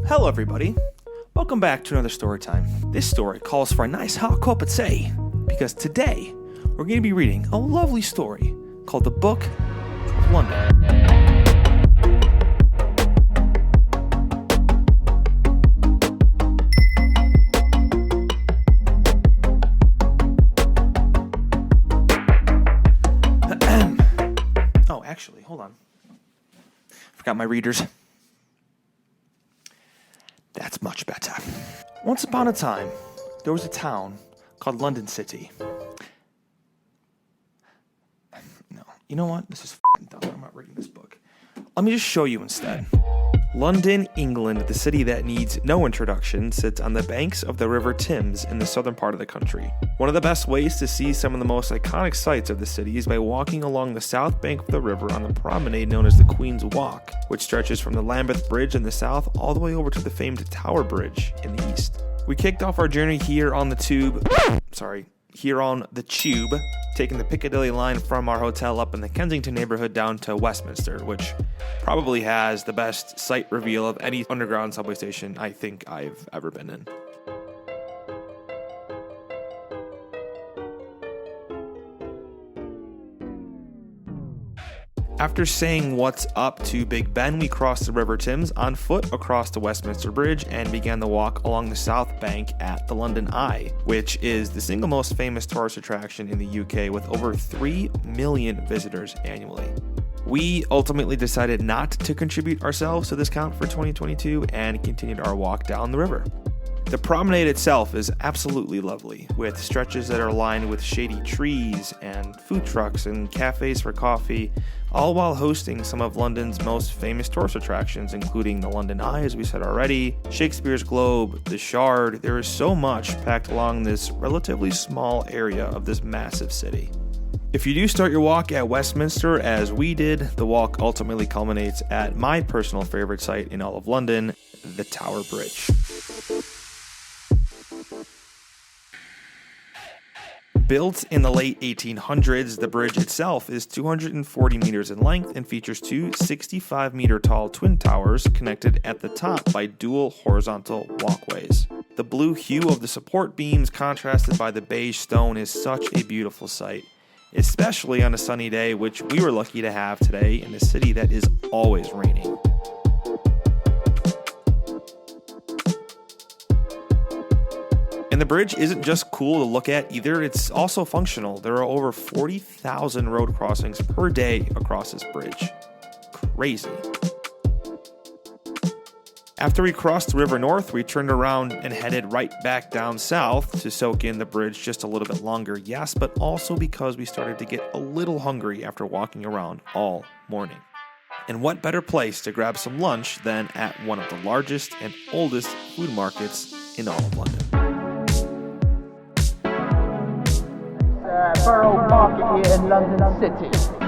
Hello everybody, welcome back to another story time. This story calls for a nice hot cup of tea, because today we're going to be reading a lovely story called The Book of London. Oh, actually, hold on. Forgot my readers. That's much better. Once upon a time, there was a town called London City. No, you know what? This is f***ing dumb. I'm not reading this book. Let me just show you instead. London, England, the city that needs no introduction, sits on the banks of the River Thames in the southern part of the country. One of the best ways to see some of the most iconic sights of the city is by walking along the south bank of the river on the promenade known as the Queen's Walk, which stretches from the Lambeth Bridge in the south all the way over to the famed Tower Bridge in the east. We kicked off our journey here on the tube, taking the Piccadilly line from our hotel up in the Kensington neighborhood down to Westminster, which probably has the best sight reveal of any underground subway station I think I've ever been in. After saying what's up to Big Ben, we crossed the River Thames on foot across the Westminster Bridge and began the walk along the South Bank at the London Eye, which is the single most famous tourist attraction in the UK with over 3 million visitors annually. We ultimately decided not to contribute ourselves to this count for 2022 and continued our walk down the river. The promenade itself is absolutely lovely, with stretches that are lined with shady trees and food trucks and cafes for coffee, all while hosting some of London's most famous tourist attractions, including the London Eye, as we said already, Shakespeare's Globe, the Shard. There is so much packed along this relatively small area of this massive city. If you do start your walk at Westminster, as we did, the walk ultimately culminates at my personal favorite site in all of London, the Tower Bridge. Built in the late 1800s, the bridge itself is 240 meters in length and features two 65-meter tall twin towers connected at the top by dual horizontal walkways. The blue hue of the support beams contrasted by the beige stone is such a beautiful sight, especially on a sunny day, which we were lucky to have today in a city that is always raining. And the bridge isn't just cool to look at either, it's also functional. There are over 40,000 road crossings per day across this bridge. Crazy. After we crossed the river north, we turned around and headed right back down south to soak in the bridge just a little bit longer, yes, but also because we started to get a little hungry after walking around all morning. And what better place to grab some lunch than at one of the largest and oldest food markets in all of London. Borough Market here in London City.